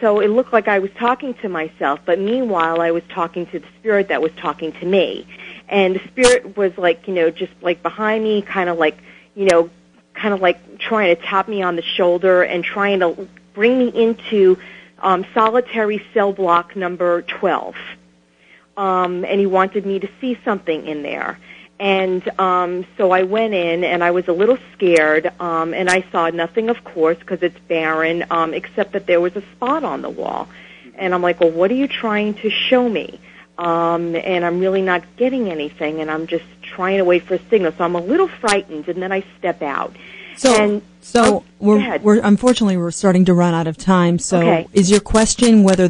so it looked like I was talking to myself, but meanwhile I was talking to the spirit that was talking to me, and the spirit was like just like behind me, kind of like trying to tap me on the shoulder and trying to bring me into solitary cell block number 12. And he wanted me to see something in there. And so I went in, and I was a little scared, and I saw nothing, of course, because it's barren, except that there was a spot on the wall. And I'm like, well, what are you trying to show me? And I'm really not getting anything, and I'm just trying to wait for a signal. So I'm a little frightened, and then I step out. So we're unfortunately we're starting to run out of time. So okay. Is your question whether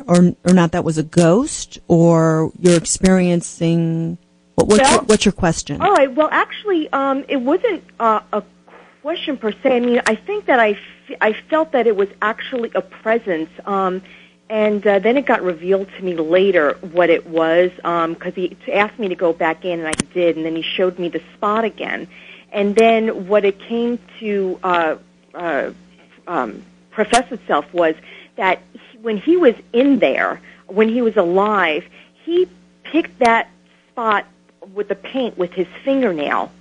or not that was a ghost, or you're experiencing what's your question? All right. Well, actually, it wasn't a question per se. I mean, I think that I felt that it was actually a presence. And then it got revealed to me later what it was, because he asked me to go back in, and I did, and then he showed me the spot again. And then what it came to profess itself was that when he was in there, when he was alive, he picked that spot with the paint with his fingernail.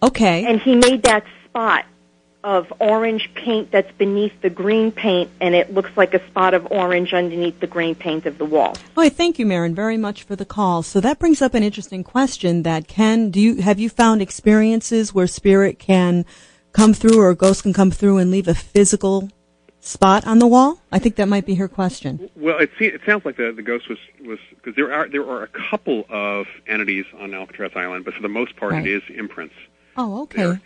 Okay. And he made that spot of orange paint that's beneath the green paint, and it looks like a spot of orange underneath the green paint of the wall. Oh, thank you, Maren, very much for the call. So that brings up an interesting question that have you found experiences where spirit can come through or a ghost can come through and leave a physical spot on the wall? I think that might be her question. Well, it sounds like the ghost was because there are a couple of entities on Alcatraz Island, but for the most part, Right. It is imprints. Oh, okay.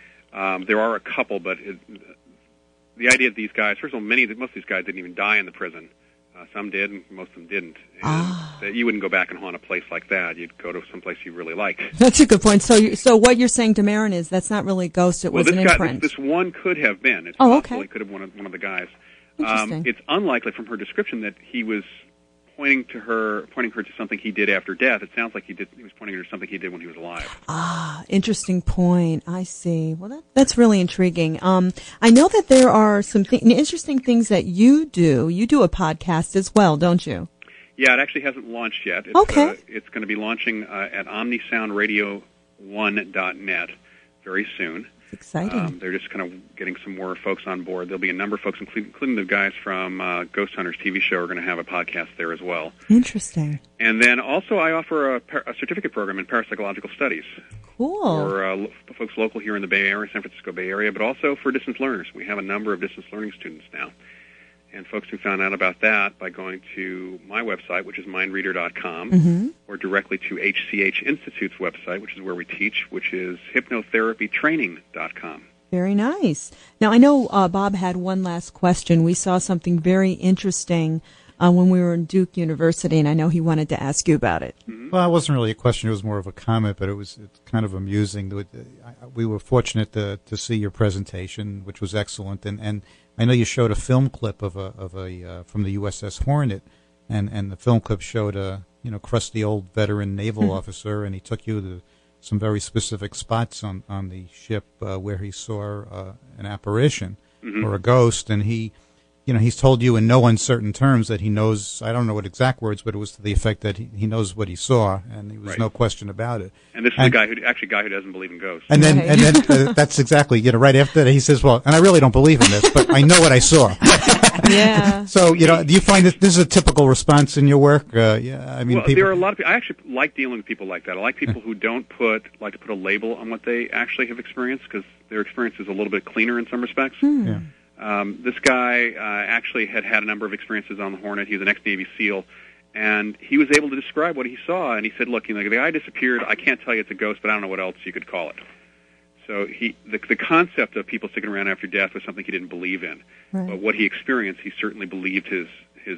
There are a couple, but the idea of these guys, first of all, most of these guys didn't even die in the prison. Some did, and most of them didn't. And that you wouldn't go back and haunt a place like that. You'd go to someplace you really like. That's a good point. So what you're saying to Maren is that's not really a ghost, it was an imprint. This one could have been. It's okay. possible it could have one of the guys. Interesting. It's unlikely from her description that he was pointing her to something he did after death. It sounds like he was pointing her to something he did when he was alive. Interesting point. I see. Well, that's really intriguing. I know that there are some interesting things that you do. You do a podcast as well, don't you? Yeah, it actually hasn't launched yet. Okay. It's going to be launching at OmniSoundRadio1.net very soon. Exciting. They're just kind of getting some more folks on board. There'll be a number of folks, including the guys from Ghost Hunters TV show, are going to have a podcast there as well. Interesting. And then also I offer a certificate program in parapsychological studies. Cool. For folks local here in the Bay Area, San Francisco Bay Area, but also for distance learners. We have a number of distance learning students now. And folks who found out about that by going to my website, which is mindreader.com, or directly to HCH Institute's website, which is where we teach, which is hypnotherapytraining.com. Very nice. Now, I know Bob had one last question. We saw something very interesting when we were in Duke University, and I know he wanted to ask you about it. Well, it wasn't really a question. It was more of a comment, but it's kind of amusing. We were fortunate to see your presentation, which was excellent, and I know you showed a film clip of a from the USS Hornet, and the film clip showed a crusty old veteran naval officer, and he took you to some very specific spots on the ship where he saw an apparition or a ghost, and he's told you in no uncertain terms that he knows, I don't know what exact words, but it was to the effect that he knows what he saw, and there was no question about it. And this is a guy who doesn't believe in ghosts. And then that's exactly, right after that, he says, well, and I really don't believe in this, but I know what I saw. Yeah. So, do you find that this is a typical response in your work? Yeah, I mean, well, there are a lot of people. I actually like dealing with people like that. I like people who don't like to put a label on what they actually have experienced, because their experience is a little bit cleaner in some respects. Yeah. This guy actually had a number of experiences on the Hornet. He was an ex-Navy SEAL, and he was able to describe what he saw. And he said, look, the guy disappeared. I can't tell you it's a ghost, but I don't know what else you could call it. So the concept of people sticking around after death was something he didn't believe in. Right. But what he experienced, he certainly believed his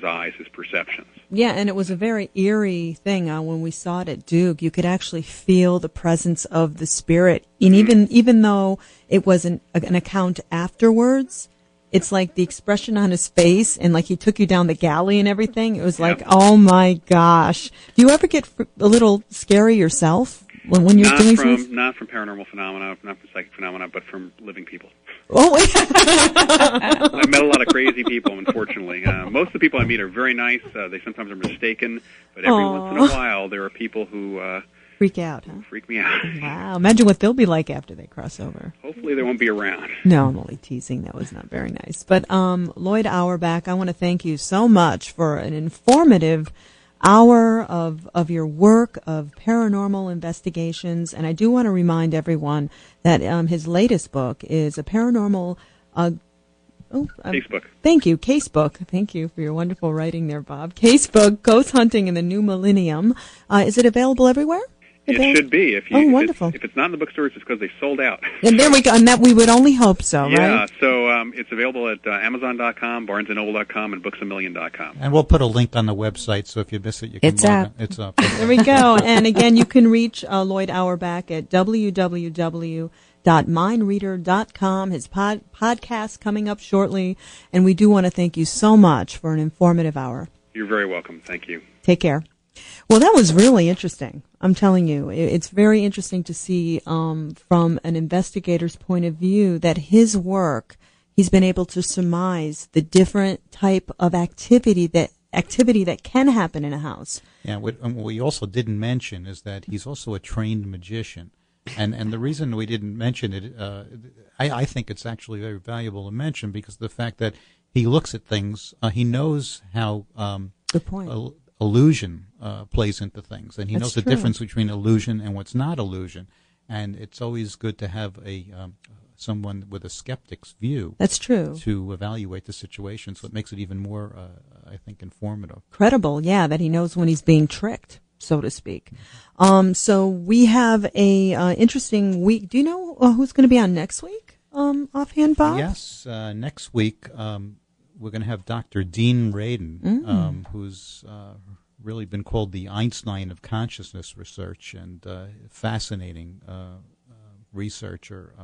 eyes, his perceptions. Yeah, and it was a very eerie thing when we saw it at Duke. You could actually feel the presence of the spirit. And even though it was an account afterwards, it's like the expression on his face, and like he took you down the galley and everything. It was like, oh my gosh. Do you ever get a little scary yourself when you're doing things? Not from paranormal phenomena, not from psychic phenomena, but from living people. Oh, I've met a lot of crazy people, unfortunately. Most of the people I meet are very nice. They sometimes are mistaken, but every once in a while there are people who freak out, huh? Freak me out. Wow. Imagine what they'll be like after they cross over. Hopefully they won't be around. No, I'm only teasing. That was not very nice. But Loyd Auerbach, I want to thank you so much for an informative hour of your work of paranormal investigations. And I do want to remind everyone that his latest book is a paranormal Casebook. Thank you. Casebook. Thank you for your wonderful writing there, Bob. Casebook, Ghost Hunting in the New Millennium. Is it available everywhere? It should be. Wonderful. If it's not in the bookstores, it's because they sold out. And there we go. And that we would only hope so, right? Yeah. So it's available at Amazon.com, BarnesandNoble.com, and BooksAMillion.com. And we'll put a link on the website, so if you miss it, you can log in. It's up. There we go. And again, you can reach Loyd Auerbach at www.casebook.com. bob.mindreader.com. His podcast coming up shortly. And we do want to thank you so much for an informative hour. You're very welcome. Thank you. Take care. Well, that was really interesting. I'm telling you, it's very interesting to see from an investigator's point of view that his work, he's been able to surmise the different type of activity that can happen in a house. Yeah, what we also didn't mention is that he's also a trained magician. And the reason we didn't mention it, I think it's actually very valuable to mention because of the fact that he looks at things, he knows how good point. Illusion plays into things, and he That's knows the true. difference between illusion and what's not illusion. And it's always good to have someone with a skeptic's view. That's true. To evaluate the situation, so it makes it even more, I think, informative. Credible, yeah, that he knows when he's being tricked, so to speak. So we have a interesting week. Do you know who's going to be on next week? Offhand, Bob? Yes, next week we're going to have Dr. Dean Radin, who's really been called the Einstein of consciousness research, and fascinating researcher.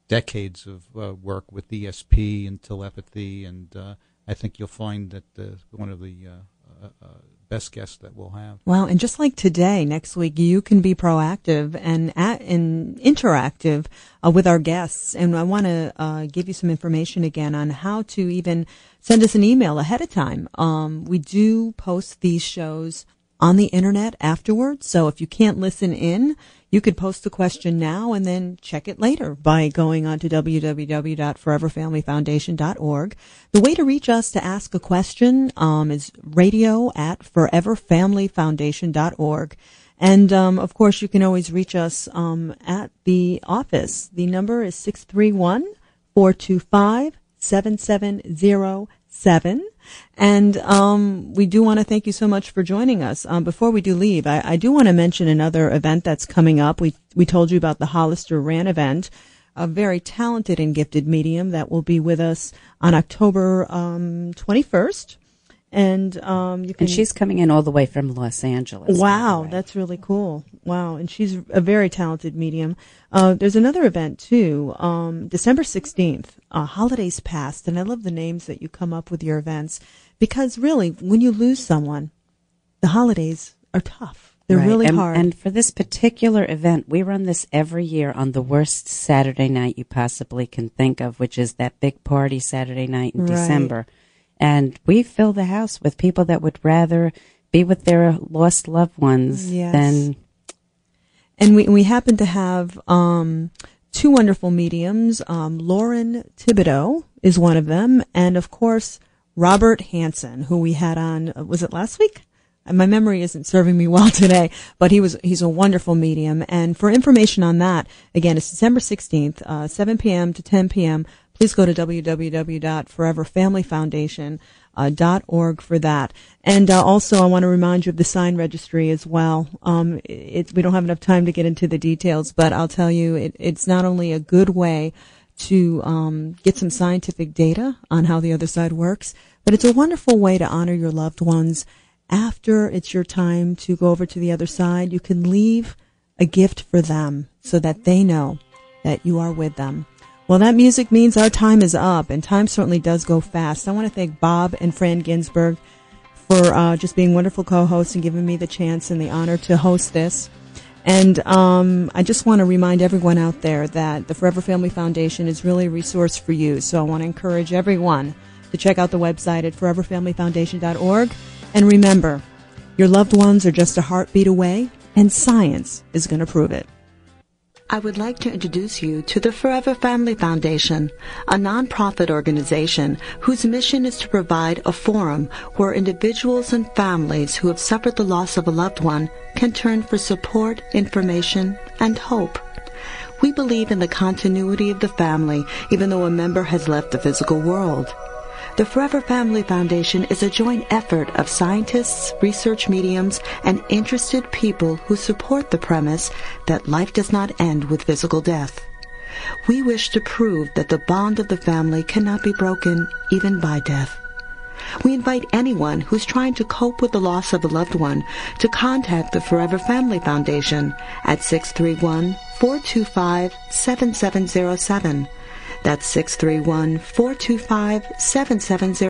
Decades of work with ESP and telepathy, and I think you'll find that one of the best guests that we'll have. Well, and just like today, next week, you can be proactive and interactive with our guests. And I want to give you some information again on how to even send us an email ahead of time. We do post these shows on the internet afterwards, so if you can't listen in, you could post the question now and then check it later by going on to www.foreverfamilyfoundation.org. The way to reach us to ask a question is radio@foreverfamilyfoundation.org. And, of course, you can always reach us at the office. The number is 631-425-7707. And we do want to thank you so much for joining us. Before we do leave, I do want to mention another event that's coming up. We told you about the Hollister Rhine event, a very talented and gifted medium that will be with us on October 21st. And you can. And she's coming in all the way from Los Angeles. Wow, that's really cool. Wow, and she's a very talented medium. There's another event too, December 16th. Holidays Past, and I love the names that you come up with your events because really, when you lose someone, the holidays are tough. They're really hard. And for this particular event, we run this every year on the worst Saturday night you possibly can think of, which is that big party Saturday night in December. And we fill the house with people that would rather be with their lost loved ones than... And we happen to have two wonderful mediums. Lauren Thibodeau is one of them. And, of course, Robert Hansen, who we had on, was it last week? My memory isn't serving me well today, but he's a wonderful medium. And for information on that, again, it's December 16th, 7 p.m. to 10 p.m., please go to www.foreverfamilyfoundation.org for that. And also, I want to remind you of the sign registry as well. We don't have enough time to get into the details, but I'll tell you, it's not only a good way to get some scientific data on how the other side works, but it's a wonderful way to honor your loved ones. After it's your time to go over to the other side, you can leave a gift for them so that they know that you are with them. Well, that music means our time is up, and time certainly does go fast. I want to thank Bob and Phran Ginsberg for just being wonderful co-hosts and giving me the chance and the honor to host this. And I just want to remind everyone out there that the Forever Family Foundation is really a resource for you. So I want to encourage everyone to check out the website at foreverfamilyfoundation.org. And remember, your loved ones are just a heartbeat away, and science is going to prove it. I would like to introduce you to the Forever Family Foundation, a nonprofit organization whose mission is to provide a forum where individuals and families who have suffered the loss of a loved one can turn for support, information, and hope. We believe in the continuity of the family, even though a member has left the physical world. The Forever Family Foundation is a joint effort of scientists, research mediums, and interested people who support the premise that life does not end with physical death. We wish to prove that the bond of the family cannot be broken even by death. We invite anyone who's trying to cope with the loss of a loved one to contact the Forever Family Foundation at 631-425-7707. That's 631-425-7707.